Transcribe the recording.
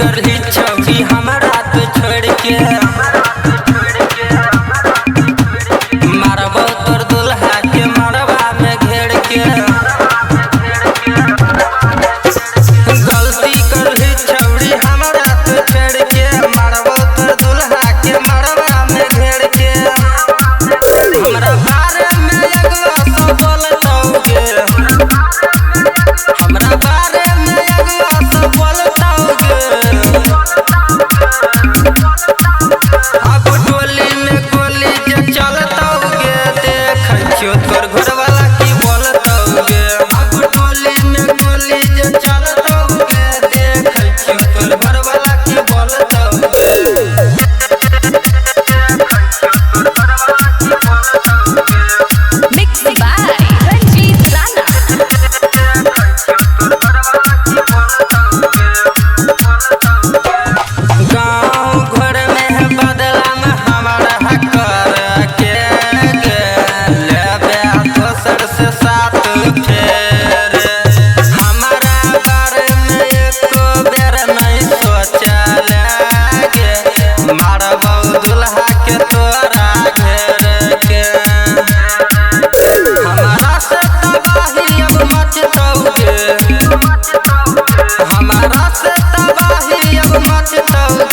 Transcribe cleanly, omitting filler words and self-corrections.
करही छौरी हमरा तो छोड़ के मारबो तोर दुल्हा के मरवा में घेर के गलती करही छौरी हमरा तो छोड़ के मारबो तोर दुल्हा के मरवा में घेर के हमरा बारे में अगवा सब बोलतौगे हमरा बारे में अगवा सब बोलतौगे अब टोली में गोली जे चलतौगे देखियो तोर घरवाला की बोलतौगे अब टोली में गोली जे चलतौगे देखियो तोर घरवाला की बोलतौगे Mixed by Ranjit Rana. गाँव घर में बदला में हमारा कर के लेबे दोसर से साथ फेर हमारा बारे में एको बेर नहीं सोचल गे मारबौ दुल्हा के तोरा घेर के हमारा से तबाही अब मचतौगे हमारा से तबाही अब मचतौगे